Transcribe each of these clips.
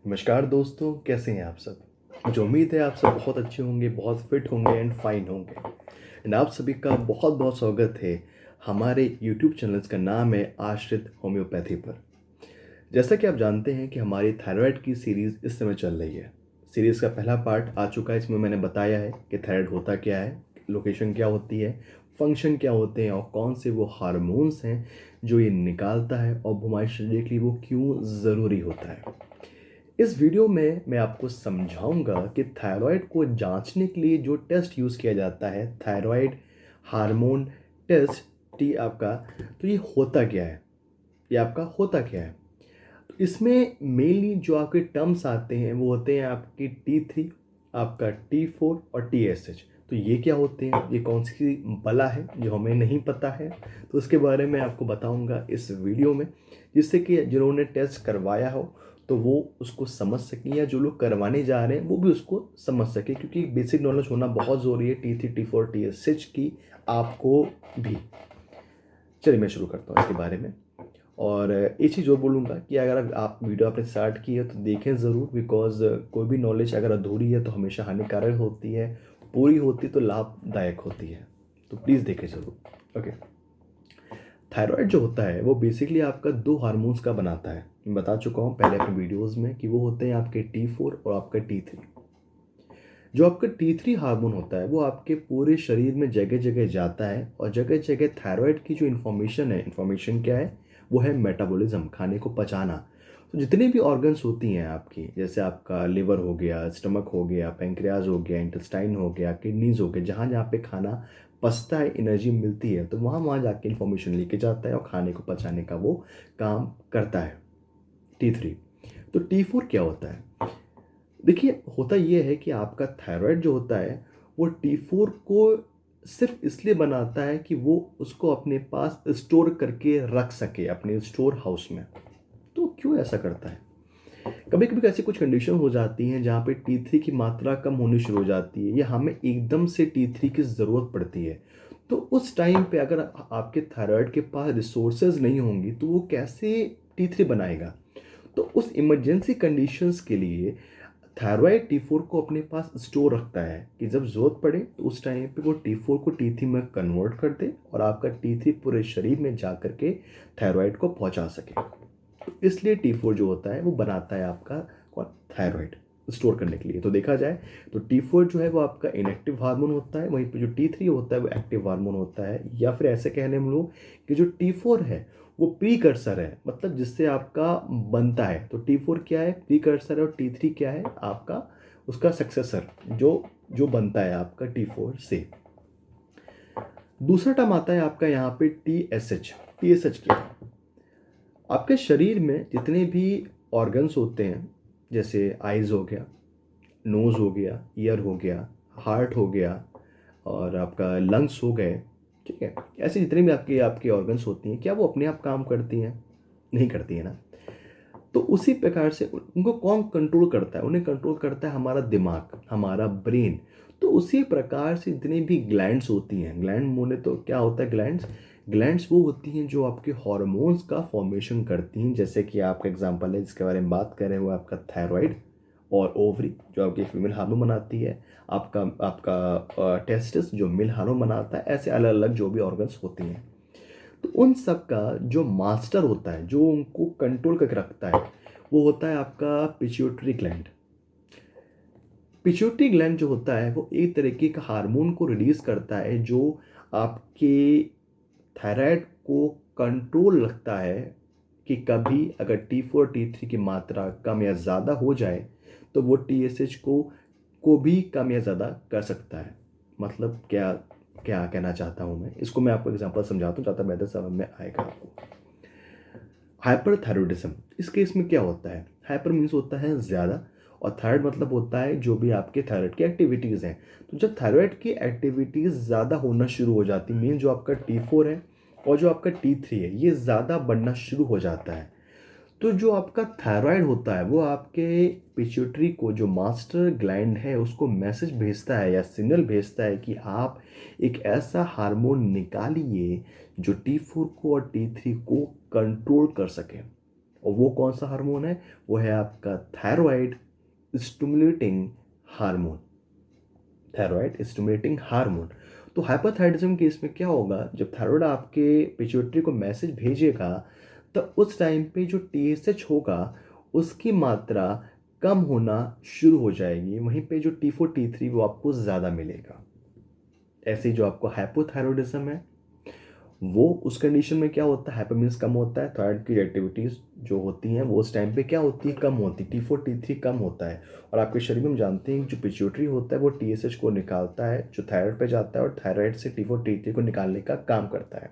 नमस्कार दोस्तों, कैसे हैं आप सब। मुझे उम्मीद है आप सब बहुत अच्छे होंगे, बहुत फिट होंगे एंड फाइन होंगे। एंड आप सभी का बहुत बहुत स्वागत है हमारे यूट्यूब चैनल्स का नाम है आश्रित होम्योपैथी पर। जैसा कि आप जानते हैं कि हमारी थायराइड की सीरीज़ इस समय चल रही है। सीरीज़ का पहला पार्ट आ चुका है। इसमें मैंने बताया है कि थायराइड होता क्या है, लोकेशन क्या होती है, फंक्शन क्या होते हैं और कौन से वो हार्मोन्स हैं जो ये निकालता है और हमारे शरीर के लिए वो क्यों ज़रूरी होता है। इस वीडियो में मैं आपको समझाऊंगा कि थायराइड को जांचने के लिए जो टेस्ट यूज़ किया जाता है, थायराइड हार्मोन टेस्ट टी आपका, तो ये होता क्या है, ये आपका होता क्या है। तो इसमें मेनली जो आपके टर्म्स आते हैं वो होते हैं आपकी T3, आपका T4 और TSH। तो ये क्या होते हैं, ये कौन सी बला है जो हमें नहीं पता है, तो उसके बारे में आपको बताऊंगा इस वीडियो में, जिससे कि जिन्होंने टेस्ट करवाया हो तो वो उसको समझ सकें, या जो लोग करवाने जा रहे हैं वो भी उसको समझ सकें, क्योंकि बेसिक नॉलेज होना बहुत ज़रूरी है T3 T4 TSH की आपको भी। चलिए मैं शुरू करता हूँ इसके बारे में। और एक चीज़ और बोलूँगा कि अगर आप वीडियो आपने स्टार्ट की है तो देखें ज़रूर, बिकॉज कोई भी नॉलेज अगर अधूरी है तो हमेशा हानिकारक होती है, पूरी होती तो लाभदायक होती है। तो प्लीज़ देखें ज़रूर। ओके। थायराइड जो होता है वो बेसिकली आपका दो हार्मोन्स का बनाता है। मैं बता चुका हूँ पहले अपने वीडियोज़ में कि वो होते हैं आपके T4 और आपका T3। जो आपका T3 हार्मोन होता है वो आपके पूरे शरीर में जगह जगह जाता है, और जगह जगह थायराइड की जो इन्फॉर्मेशन है, इन्फॉर्मेशन क्या है, वो है मेटाबॉलिज्म, खाने को पचाना। तो जितनी भी ऑर्गन्स होती हैं आपकी, जैसे आपका लिवर हो गया, स्टमक हो गया, पेंक्रियाज हो गया, इंटेस्टाइन हो गया, किडनीज हो गया, जहाँ जहाँ पे खाना पचता है, एनर्जी मिलती है, तो वहाँ वहाँ जाके इन्फॉर्मेशन लेके जाता है और खाने को पचाने का वो काम करता है T3। तो T4 क्या होता है? देखिए, होता ये है कि आपका थायराइड जो होता है वो T4 को सिर्फ इसलिए बनाता है कि वो उसको अपने पास स्टोर करके रख सके अपने स्टोर हाउस में। तो क्यों ऐसा करता है? कभी कभी ऐसी कुछ कंडीशन हो जाती हैं जहाँ पे T3 की मात्रा कम होनी शुरू हो जाती है, या हमें एकदम से T3 की ज़रूरत पड़ती है। तो उस टाइम पे अगर आपके थायराइड के पास रिसोर्सेज नहीं होंगी तो वो कैसे T3 बनाएगा। तो उस इमरजेंसी कंडीशंस के लिए थायराइड T4 को अपने पास स्टोर रखता है कि जब जरूरत पड़े तो उस टाइम पे वो T4 को T3 में कन्वर्ट कर दे और आपका T3 पूरे शरीर में जा करके थायराइड को पहुंचा सके। तो इसलिए T4 जो होता है वो बनाता है आपका कौन, थायराइड स्टोर करने के लिए। तो देखा जाए तो T4 जो है वो आपका इनएक्टिव हार्मोन होता है, वहीं पे जो T3 होता है वो एक्टिव हार्मोन होता है। या फिर ऐसे कहने हम लोग कि जो T4 है वो प्रीकर्सर है, मतलब जिससे आपका बनता है। तो T4 क्या है, प्रीकर्सर है, और T3 क्या है, आपका उसका सक्सेसर जो जो बनता है आपका T4 से। दूसरा टर्म आता है आपका यहाँ पे TSH। TSH क्या है? आपके शरीर में जितने भी ऑर्गन्स होते हैं, जैसे आइज़ हो गया, नोज़ हो गया, ईयर हो गया, हार्ट हो गया, और आपका लंग्स हो गए, ठीक है, ऐसे जितने भी आपके आपके ऑर्गन्स होती हैं, क्या वो अपने आप काम करती हैं? नहीं करती है ना। तो उसी प्रकार से उनको कौन कंट्रोल करता है? उन्हें कंट्रोल करता है हमारा दिमाग, हमारा ब्रेन। तो उसी प्रकार से जितनी भी ग्लैंड्स होती हैं, ग्लैंड बोले तो क्या होता है, ग्लैंड्स ग्लैंड्स वो होती हैं जो आपके हॉर्मोन्स का फॉर्मेशन करती हैं। जैसे कि आपका एग्जांपल है जिसके बारे में बात कर रहे हैं वो आपका थायराइड, और ओवरी जो आपकी फीमेल हार्मोन बनाती है, आपका आपका टेस्टिस जो मेल हार्मोन बनाता है। ऐसे अलग अलग जो भी ऑर्गन्स होती हैं, तो उन सब का जो मास्टर होता है, जो उनको कंट्रोल करके रखता है, वो होता है आपका पिट्यूटरी ग्लैंड। पिट्यूटरी ग्लैंड जो होता है वो एक तरीके का हार्मोन को रिलीज करता है जो आपके थायराइड को कंट्रोल रखता है कि कभी अगर T4 T3 की मात्रा कम या ज़्यादा हो जाए तो वो TSH को भी कम या ज़्यादा कर सकता है। मतलब क्या क्या कहना चाहता हूँ मैं, इसको मैं आपको एग्जांपल समझाता हूँ, ज़्यादा बेहतर समझ में आएगा आपको। हाइपरथायरॉयडिज्म, इस केस में क्या होता है, हाइपर मीन्स होता है ज़्यादा, और थायराइड मतलब होता है जो भी आपके थायराइड की एक्टिविटीज़ हैं। तो जब थायराइड की एक्टिविटीज़ ज़्यादा होना शुरू हो जाती, मीन जो आपका T4 है और जो आपका T3 है ये ज़्यादा बढ़ना शुरू हो जाता है, तो जो आपका थायराइड होता है वो आपके पिट्यूटरी को, जो मास्टर ग्लैंड है, उसको मैसेज भेजता है या सिग्नल भेजता है कि आप एक ऐसा हार्मोन निकालिए जो T4 को और T3 को कंट्रोल कर सके। और वो कौन सा हार्मोन है? वो है आपका thyroid stimulating hormone. Thyroid stimulating hormone. तो हाइपोथायराइडिज्म केस में क्या होगा, जब थायराइड आपके पिट्यूटरी को मैसेज भेजेगा तो उस टाइम पे जो टीएसएच होगा उसकी मात्रा कम होना शुरू हो जाएगी, वहीं पे जो T4 T3 वो आपको ज़्यादा मिलेगा। ऐसे ही जो आपको हाइपोथायराइडिज्म है वो उस कंडीशन में क्या होता है, हाइपर मीन्स कम होता है, थायराइड की एक्टिविटीज़ जो होती हैं वो उस टाइम पे क्या होती है, कम होती है, T4 T3 कम होता है। और आपके शरीर में हम जानते हैं कि जो पिट्यूटरी होता है वो टीएसएच को निकालता है जो थायराइड पे जाता है और थायराइड से T4 T3 को निकालने का काम करता है।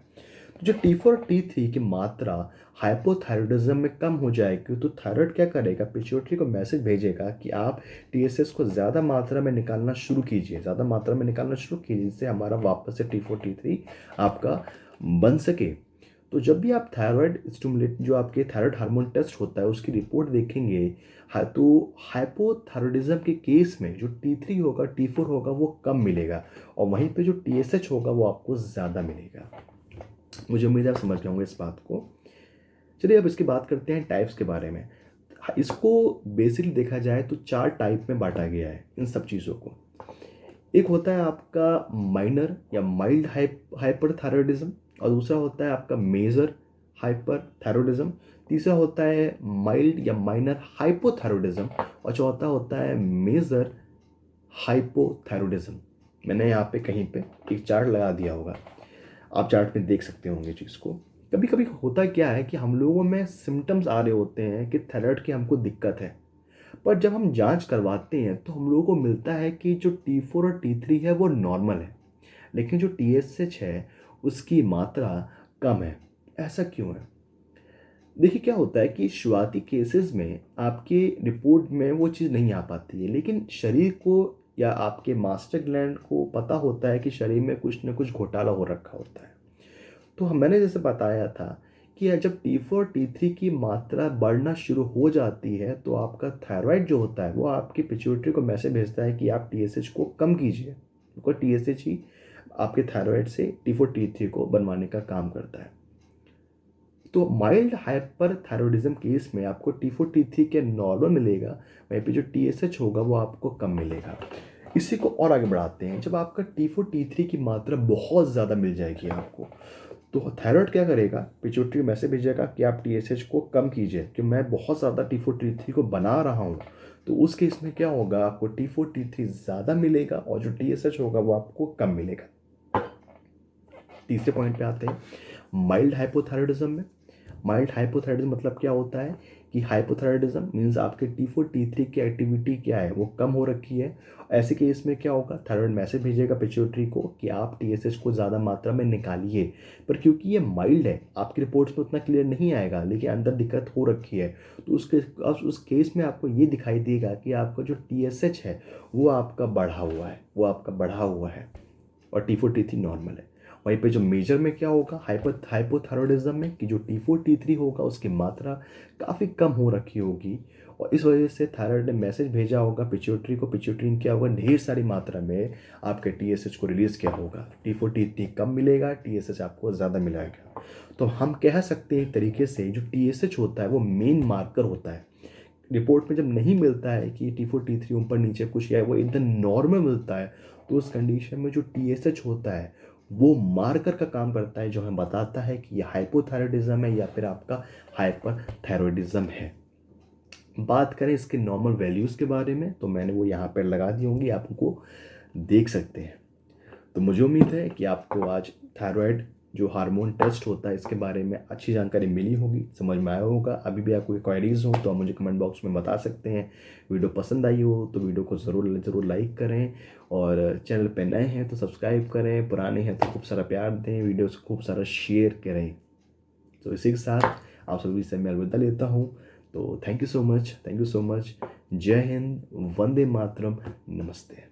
तो जो T4 T3 की मात्रा हाइपोथायराइडिज्म में कम हो जाएगी तो थायराइड क्या करेगा, पिट्यूटरी को मैसेज भेजेगा कि आप टीएसएच को ज़्यादा मात्रा में निकालना शुरू कीजिए, ज़्यादा मात्रा में निकालना शुरू कीजिए, जिससे हमारा वापस से T4 T3 आपका बन सके। तो जब भी आप थायराइड स्टिमुलेट जो आपके थायराइड हार्मोन टेस्ट होता है उसकी रिपोर्ट देखेंगे, तो हाइपोथायराइडिज्म के केस में जो T3 होगा T4 होगा वो कम मिलेगा और वहीं पे जो TSH होगा वो आपको ज़्यादा मिलेगा। मुझे उम्मीद है आप समझ गए होंगे इस बात को। चलिए अब इसकी बात करते हैं टाइप्स के बारे में। इसको बेसिकली देखा जाए तो 4 टाइप में बांटा गया है इन सब चीज़ों को। एक होता है आपका माइनर या माइल्ड हाइपरथायरॉयडिज्म और दूसरा होता है आपका मेजर हाइपरथायरॉयडिज्म, तीसरा होता है माइल्ड या माइनर हाइपोथायरॉयडिज्म और चौथा होता है मेजर हाइपोथायरॉयडिज्म। मैंने यहाँ पे कहीं पे एक चार्ट लगा दिया होगा, आप चार्ट में देख सकते होंगे चीज़ को। कभी कभी होता क्या है कि हम लोगों में सिम्टम्स आ रहे होते हैं कि थायराइड की हमको दिक्कत है, पर जब हम जांच करवाते हैं तो हम लोगों को मिलता है कि जो T4 और T3 है वो नॉर्मल है, लेकिन जो TSH है उसकी मात्रा कम है। ऐसा क्यों है? देखिए क्या होता है कि शुरुआती केसेस में आपके रिपोर्ट में वो चीज़ नहीं आ पाती है, लेकिन शरीर को या आपके मास्टर ग्लैंड को पता होता है कि शरीर में कुछ ना कुछ घोटाला हो रखा होता है। तो मैंने जैसे बताया था कि जब T4 T3 की मात्रा बढ़ना शुरू हो जाती है तो आपका थायराइड जो होता है वो आपकी पिट्यूटरी को मैसेज भेजता है कि आप TSH को कम कीजिए, क्योंकि TSH ही आपके थायराइड से T4 T3 को बनवाने का काम करता है। तो माइल्ड हाइपर थायरॉयडिज्म केस में आपको T4 T3 के नॉर्मल मिलेगा, वहीं पे जो TSH होगा वो आपको कम मिलेगा। इसी को और आगे बढ़ाते हैं, जब आपका T4 T3 की मात्रा बहुत ज़्यादा मिल जाएगी आपको, तो थायराइड क्या करेगा, पिट्यूटरी मैसेज भेजेगा कि आप TSH को कम कीजिए कि मैं बहुत ज़्यादा T4 T3 को बना रहा हूँ। तो उस केस में क्या होगा, आपको T4 T3 ज़्यादा मिलेगा और जो TSH होगा वो आपको कम मिलेगा। तीसरे पॉइंट पे आते हैं, माइल्ड हाइपोथायरॉयडिज्म में। माइल्ड हाइपोथायरॉयडिज्म मतलब क्या होता है कि हाइपोथायरॉयडिज्म मीन्स आपके T4 T3 की एक्टिविटी क्या है वो कम हो रखी है। ऐसे केस में क्या होगा, थायराइड मैसेज भेजेगा पिट्यूटरी को कि आप TSH को ज़्यादा मात्रा में निकालिए, पर क्योंकि ये माइल्ड है आपकी रिपोर्ट्स में उतना क्लियर नहीं आएगा, लेकिन अंदर दिक्कत हो रखी है, तो उस केस में आपको ये दिखाई देगा कि आपका जो TSH है वो आपका बढ़ा हुआ है और T4 T3 नॉर्मल है। वहीं पे जो मेजर में क्या होगा, हाइपोथायरॉयडिज्म में, कि जो T4 T3 होगा उसकी मात्रा काफ़ी कम हो रखी होगी और इस वजह से थायराइड ने मैसेज भेजा होगा पिट्यूटरी को, पिट्यूटरी ने क्या होगा, ढेर सारी मात्रा में आपके TSH को रिलीज़ किया होगा। T4 T3 कम मिलेगा, TSH आपको ज़्यादा मिलेगा। तो हम कह सकते हैं एक तरीके से जो TSH होता है वो मेन मार्कर होता है। रिपोर्ट में जब नहीं मिलता है कि T4 T3 ऊपर नीचे कुछ या वो एकदम नॉर्मल मिलता है, तो उस कंडीशन में जो TSH होता है वो मार्कर का काम करता है, जो हमें बताता है कि ये हाइपोथायरॉयडिज्म है या फिर आपका हाइपरथायरॉयडिज्म है। बात करें इसके नॉर्मल वैल्यूज़ के बारे में तो मैंने वो यहाँ पर लगा दी होंगी, आप उनको देख सकते हैं। तो मुझे उम्मीद है कि आपको आज थायराइड जो हार्मोन टेस्ट होता है इसके बारे में अच्छी जानकारी मिली होगी, समझ में आया होगा। अभी भी आपको कोई क्वेरीज हो तो आप मुझे कमेंट बॉक्स में बता सकते हैं। वीडियो पसंद आई हो तो वीडियो को ज़रूर लाइक करें और चैनल पे नए हैं तो सब्सक्राइब करें, पुराने हैं तो खूब सारा प्यार दें, वीडियो से खूब सारा शेयर करें। तो इसी के साथ आप सभी से मैं अलविदा लेता हूँ। तो थैंक यू सो मच। जय हिंद, वंदे मातरम, नमस्ते।